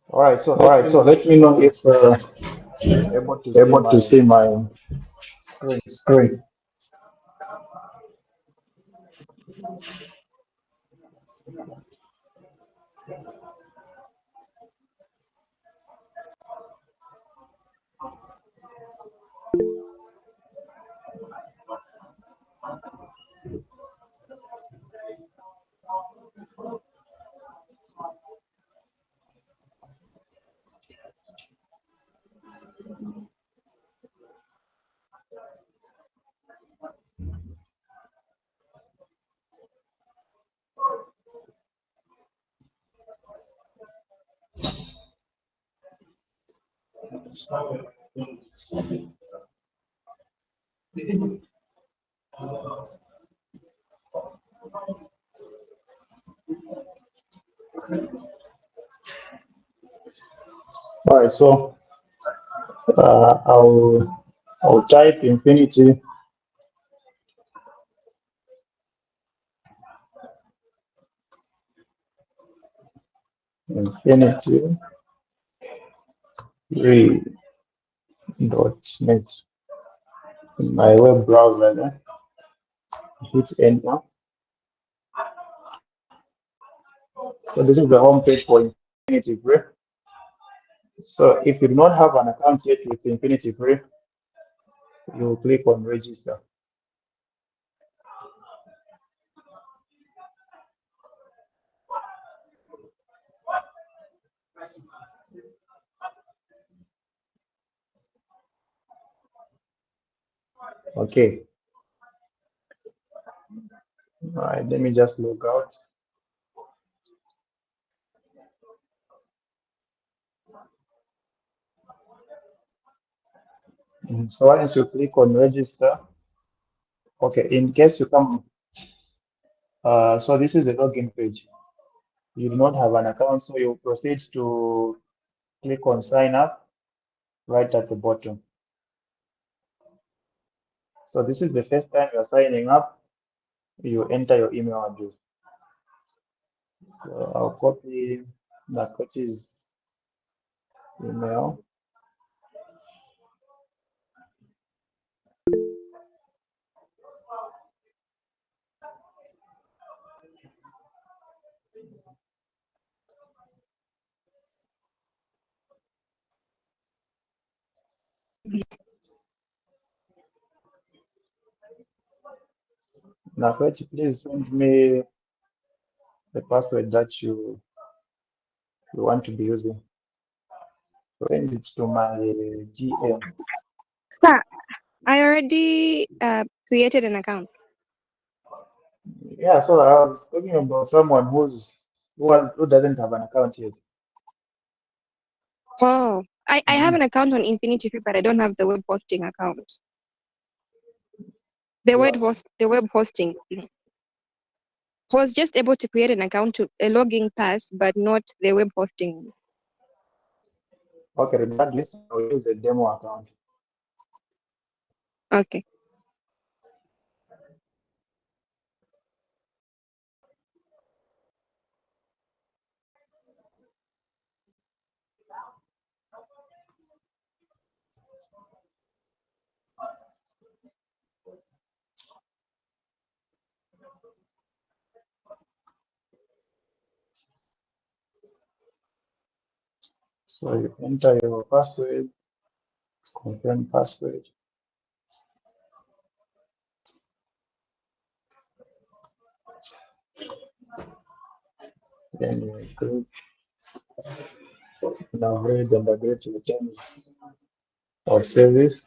All right, so All let right, me so know let me if know if you're able to see able to my see my screen. screen. All right, so I'll type infinity 3.net in my web browser. Then hit enter. So this is the home page for Infinity Free. So if you do not have an account yet with Infinity Free, you click on register. Okay. All right, let me just log out. So once you click on register, okay, in case you come, so this is the login page. You do not have an account, so you proceed to click on sign up right at the bottom. So this is the first time you're signing up, you enter your email address. So I'll copy Nakoti's email. Nakoti, please send me the password that you want to be using. So send it to my DM. Sir, I already created an account. Yeah, so I was talking about someone who doesn't have an account yet. Oh, I have an account on Infinity Free, but I don't have the web hosting account. The web hosting. Was just able to create an account to a login pass, but not the web hosting. Okay, regardless, I'll use a demo account. Okay. So you enter your password, confirm password. Then you click Now read and agree to the terms of service.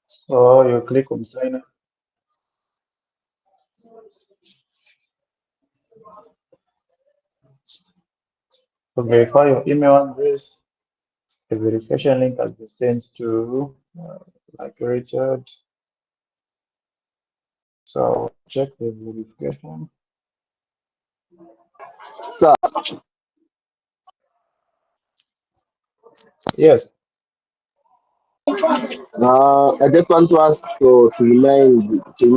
So you click on sign up to verify your email address. The verification link has been sent to like Richard. So check the verification. Sir, Yes. I just want to ask to remind you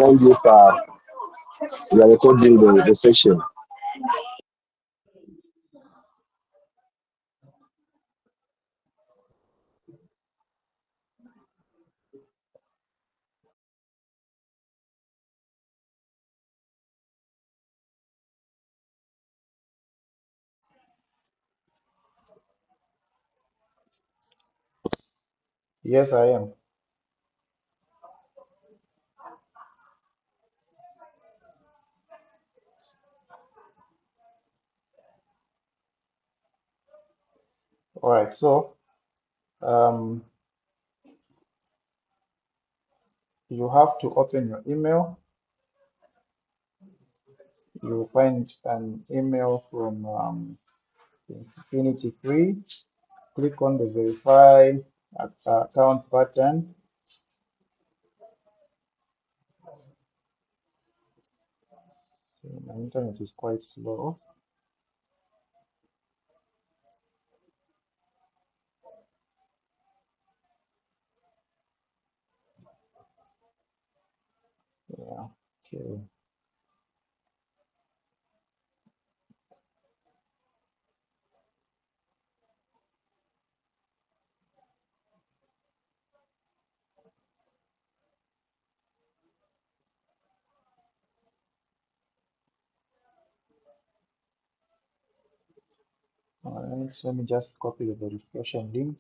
we are recording the session. Yes, I am. All right. So um, you have to open your email. You will find an email from Infinity Free. Click on the verify account button. My internet is quite slow. Yeah. Okay. All right. So let me just copy the verification link.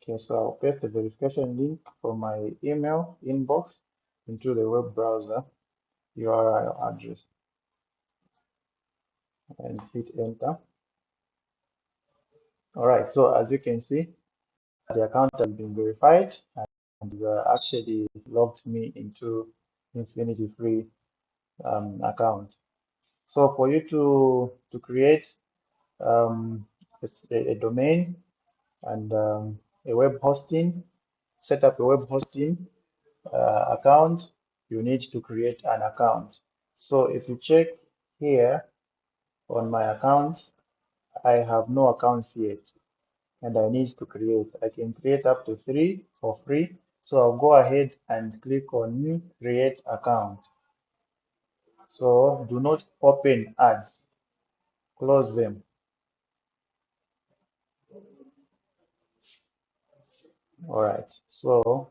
Okay, so I'll paste the verification link from my email inbox into the web browser URL address and hit enter. All right, so as you can see, the account has been verified and actually logged me into Infinity Free account. So for you to create a domain and a web hosting, set up a web hosting account, you need to create an account. So if you check here on my accounts, I have no accounts yet and I need to create. I can create up to 3 for free. So I'll go ahead and click on create account. So do not open ads, close them. All right, so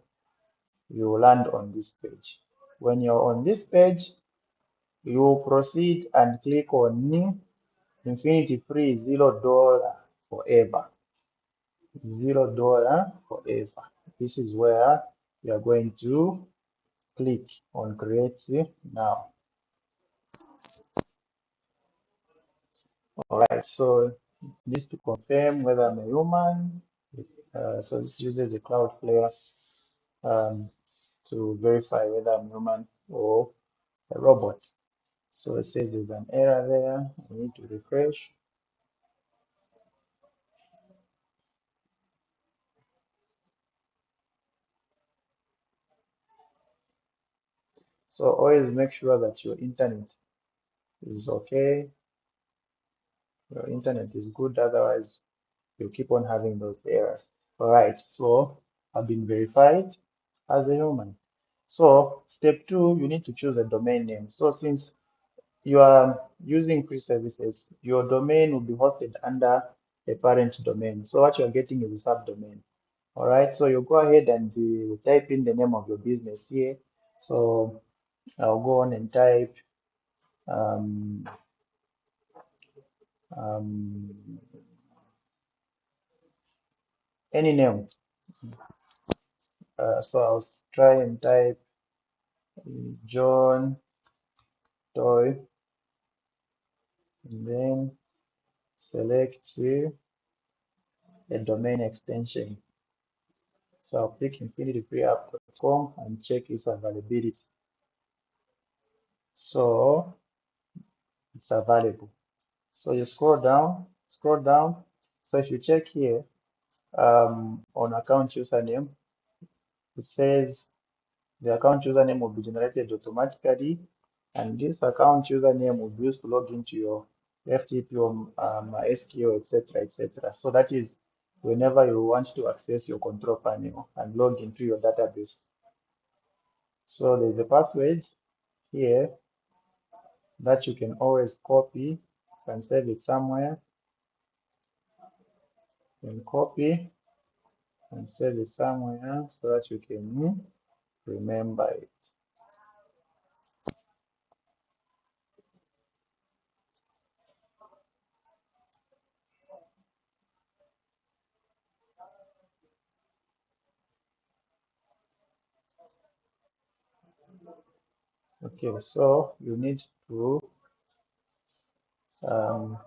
you will land on this page. When you're on this page, you will proceed and click on new Infinity Free $0 forever. $0 forever. This is where you are going to click on create now. All right, so this to confirm whether I'm a human. So this uses a Cloudflare to verify whether I'm human or a robot. So it says there's an error there. I need to refresh. So always make sure that your internet is okay, your internet is good, otherwise you keep on having those errors. All right, so I've been verified as a human. So step 2, you need to choose a domain name. So since you are using free services, your domain will be hosted under a parent domain. So what you're getting is a subdomain. All right, so you go ahead and type in the name of your business here. So I'll go on and type um, um, any name. So I'll try and type John Toy, and then select a domain extension. So I'll click infinityfreeapp.com and check its availability. So it's available. So you scroll down, scroll down. So if you check here on account username, it says the account username will be generated automatically, and this account username will be used to log into your FTP or SQL, etc., etc. So that is whenever you want to access your control panel and log into your database. So there's a password here that you can always copy and save it somewhere. You can copy and save it somewhere so that you can remember it. Okay, so you need to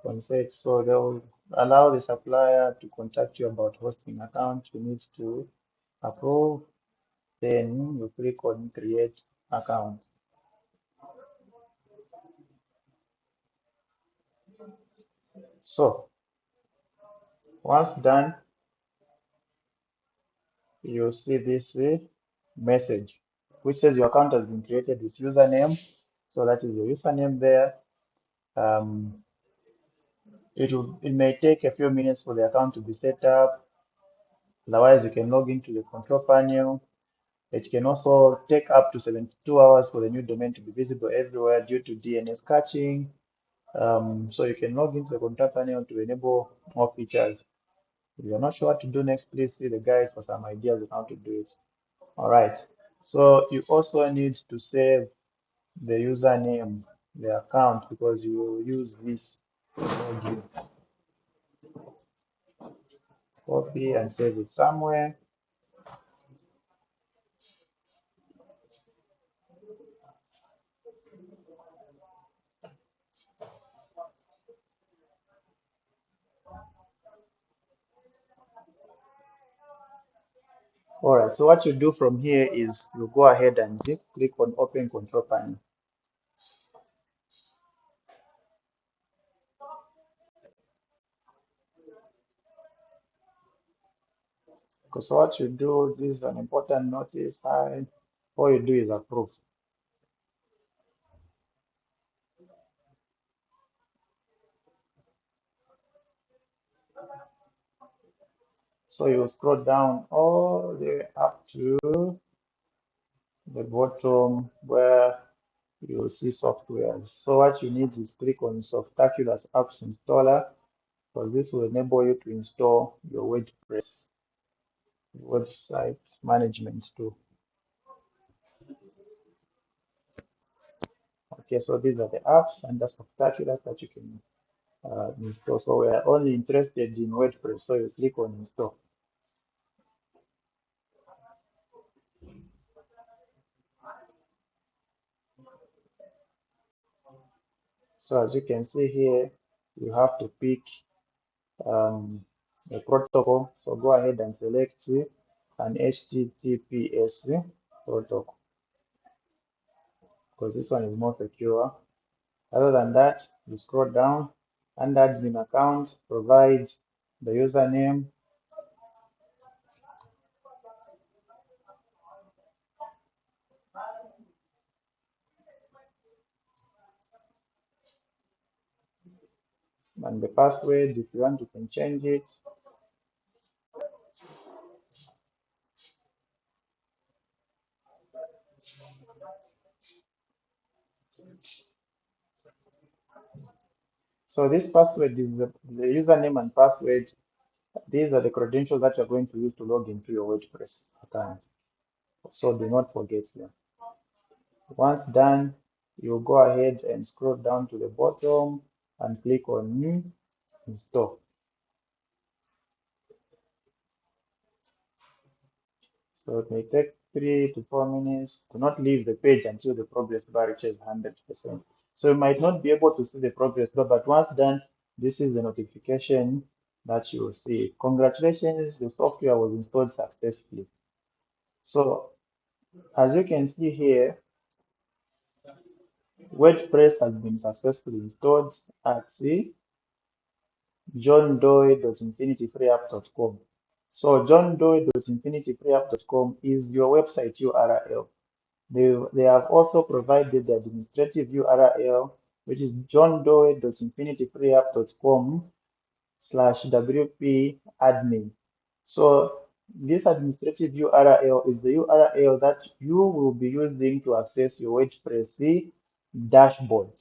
consent. So they'll allow the supplier to contact you about hosting account. You need to approve. Then you click on create account. So once done, you'll see this message which says your account has been created with username. So that is your username there. Um, it may take a few minutes for the account to be set up. Otherwise, you can log into the control panel. It can also take up to 72 hours for the new domain to be visible everywhere due to DNS caching. So you can log into the control panel to enable more features. If you're not sure what to do next, please see the guide for some ideas on how to do it. All right. So you also need to save the username, the account, because you will use this to log in. Copy and save it somewhere. All right, so what you do from here is you go ahead and click on Open Control Panel. Because what you do, this is an important notice, all you do is approve. So you scroll down all the way up to the bottom where you will see software. So what you need is click on Softaculous Apps Installer, because this will enable you to install your WordPress website management tool. Okay, so these are the apps and the Softaculous that you can install. So we are only interested in WordPress, so you click on install. So as you can see here, you have to pick a protocol. So go ahead and select an HTTPS protocol because this one is more secure. Other than that, you scroll down and admin account, provide the username. And the password, if you want, you can change it. So this password is the username and password. These are the credentials that you're going to use to log into your WordPress account. So do not forget them. Once done, you go ahead and scroll down to the bottom and click on New Install. So it may take 3 to 4 minutes. Do not leave the page until the progress bar reaches 100%. So you might not be able to see the progress bar, but once done, this is the notification that you will see. Congratulations, the software was installed successfully. So as you can see here, WordPress has been successfully installed at johndoe.infinityfreeapp.com. So johndoe.infinityfreeapp.com is your website URL. They have also provided the administrative URL, which is johndoe.infinityfreeapp.com/wp admin. So this administrative URL is the URL that you will be using to access your WordPress dashboard.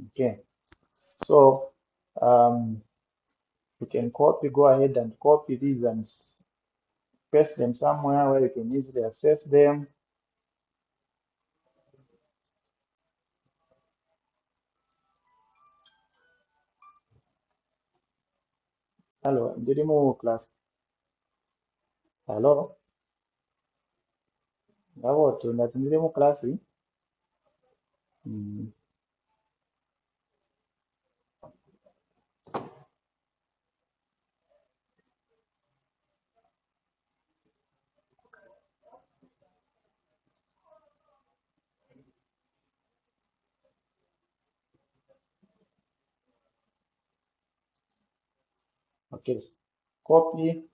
Okay, so you can go ahead and copy these and paste them somewhere where you can easily access them. Hello, ndiri mu class. Hello, ngabo tunda ndiri mu class. Okay, copy.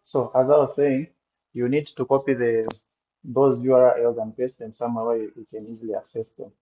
So as I was saying, you need to copy those URLs and paste them somewhere where you can easily access them.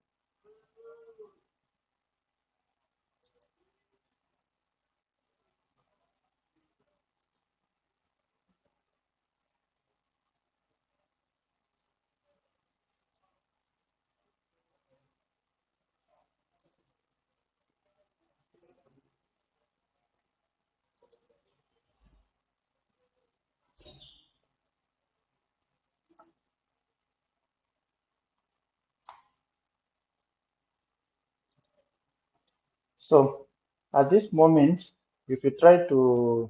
So at this moment, if you try to,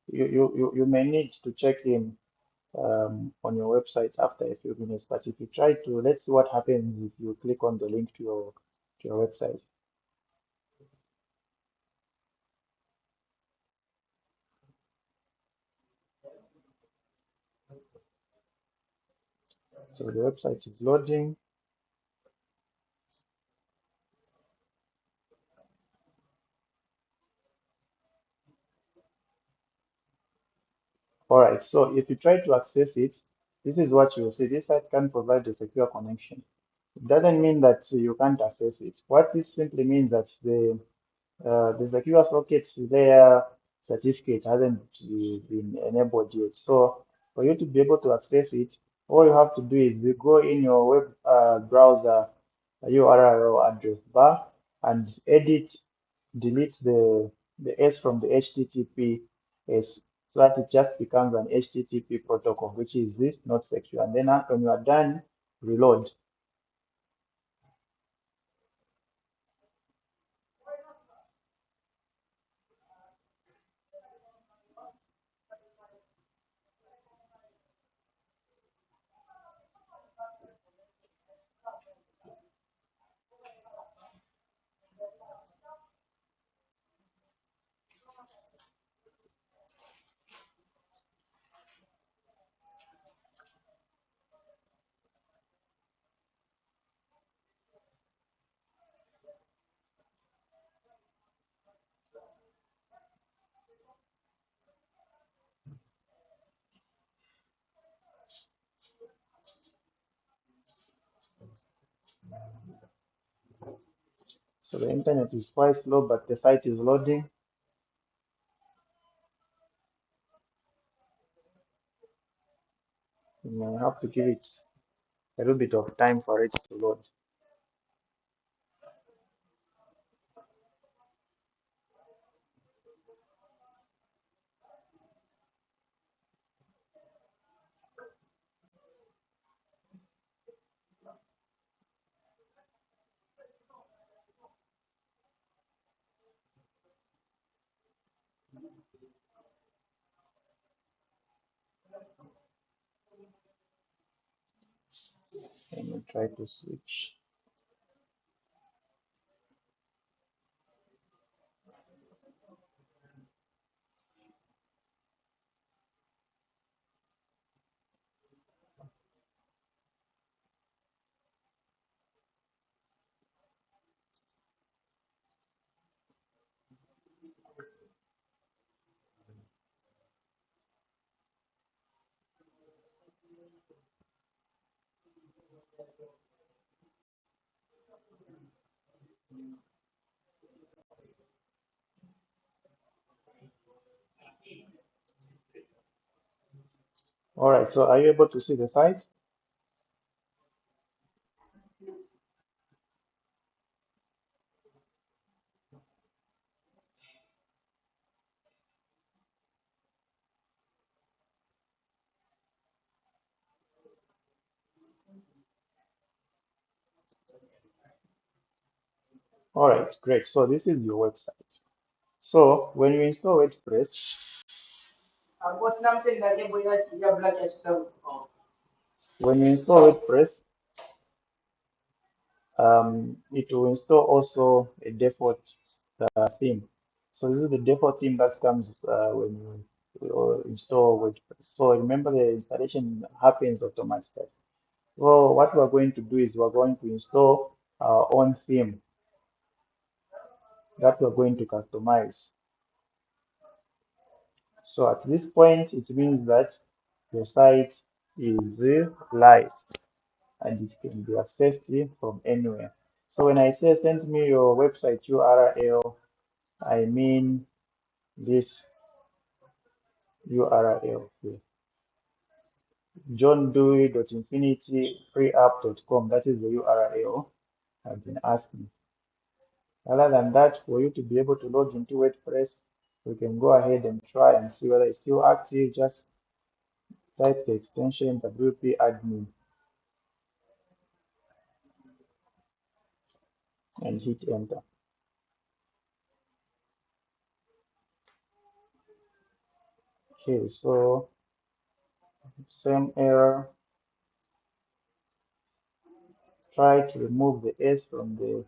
you may need to check in on your website after a few minutes. But if you try to, let's see what happens if you click on the link to your website. So the website is loading. All right, so if you try to access it, this is what you will see. This site can provide a secure connection. It doesn't mean that you can't access it. What this simply means that the secure socket layer certificate hasn't been enabled yet. So for you to be able to access it, all you have to do is you go in your web browser URL address bar and edit, delete the S from the HTTPS so that it just becomes an HTTP protocol, which is it, not secure. And then when you are done, reload. So the internet is quite slow, but the site is loading. You may have to give it a little bit of time for it to load. Let me try to switch. All right, so are you able to see the site? All right, great. So this is your website. So when you install WordPress, when you install WordPress, it will install also a default theme. So this is the default theme that comes when you install WordPress. So remember, the installation happens automatically. Well, what we're going to do is we're going to install our own theme that we're going to customize. So at this point, it means that your site is live and it can be accessed from anywhere. So when I say send me your website URL, I mean this URL here, johndewey.infinityfreeapp.com. That is the URL I've been asking. Other than that, for you to be able to log into WordPress, we can go ahead and try and see whether it's still active. Just type the extension WP admin and hit enter. Okay, so same error. Try to remove the S from the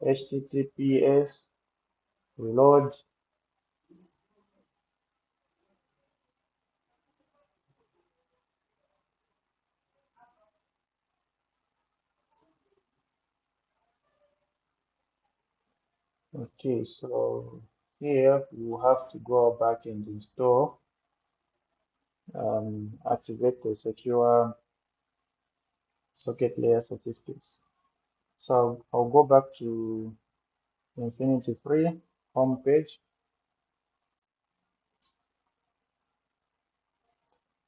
HTTPS. Reload. Okay, so here you have to go back and install, activate the secure socket layer certificates. So I'll go back to Infinity Free homepage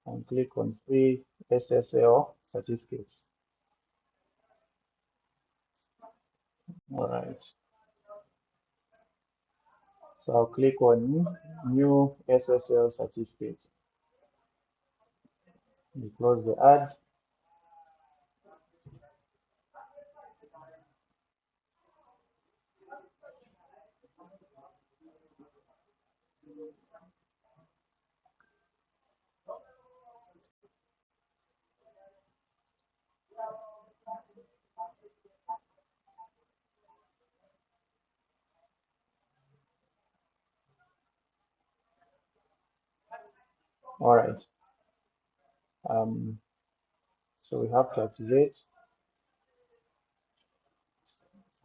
and click on free SSL certificates. All right. So I'll click on new SSL certificate. We close the ad. All right. So we have to activate.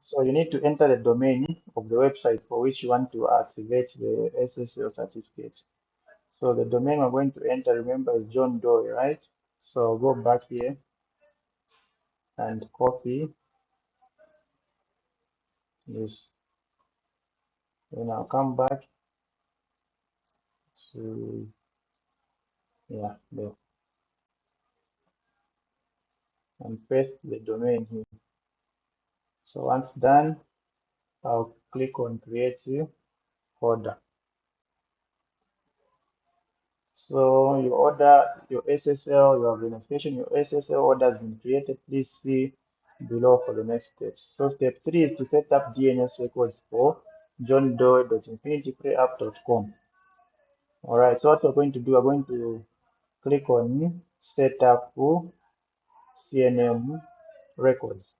So you need to enter the domain of the website for which you want to activate the SSL certificate. So the domain we're going to enter, remember, is John Doe, right? So I'll go back here and copy this. Then I'll come back to, yeah, there, and paste the domain here. So once done, I'll click on create order. So your order, your SSL, your verification, your SSL order has been created. Please see below for the next steps. So step 3 is to set up DNS records for johndoe.infinityfreeapp.com. All right, so what we're going to do, we're going to click on set up CNM records.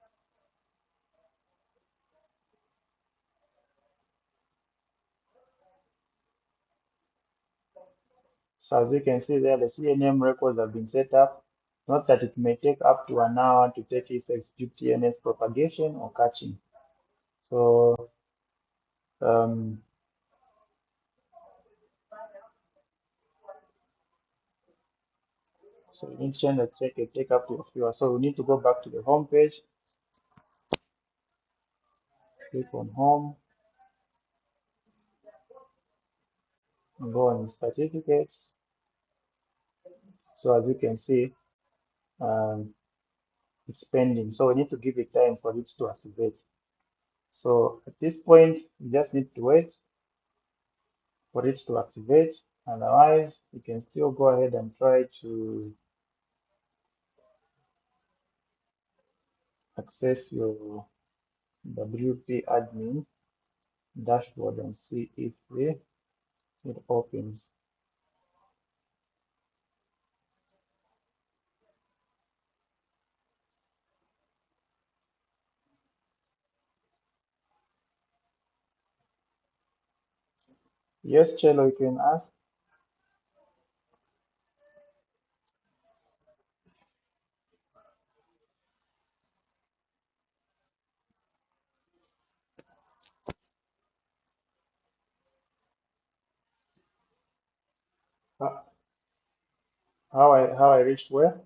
So as we can see there, the CNM records have been set up. Note that it may take up to an hour to take effect due to DNS propagation or caching. So um, so you need to change the take up to a few hours. So we need to go back to the home page, click on home, and go on certificates. So as you can see, um, it's pending. So we need to give it time for it to activate. So at this point, you just need to wait for it to activate. Otherwise, you can still go ahead and try to access your WP admin dashboard and see if it opens. Yes, Chelo, you can ask. Ho- how I reached where?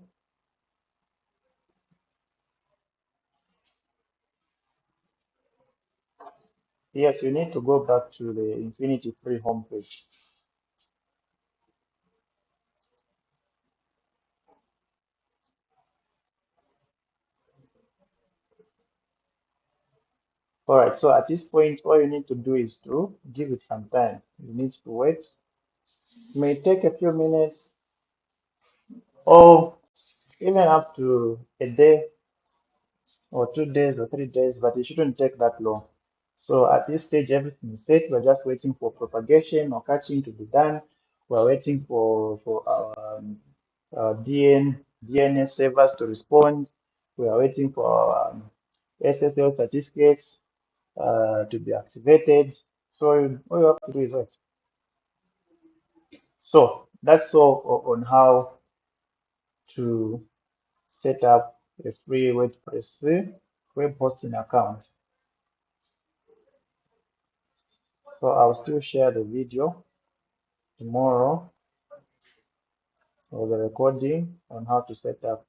Yes, you need to go back to the Infinity Free homepage. All right, so at this point, all you need to do is to give it some time. You need to wait. It may take a few minutes or even up to a day or 2 days or 3 days, but it shouldn't take that long. So at this stage, everything is set. We're just waiting for propagation or catching to be done. We're waiting for our DNS servers to respond. We are waiting for our SSL certificates to be activated. So all you have to do is wait. So that's all on how to set up a free WordPress web hosting account. So I'll still share the video tomorrow or the recording on how to set up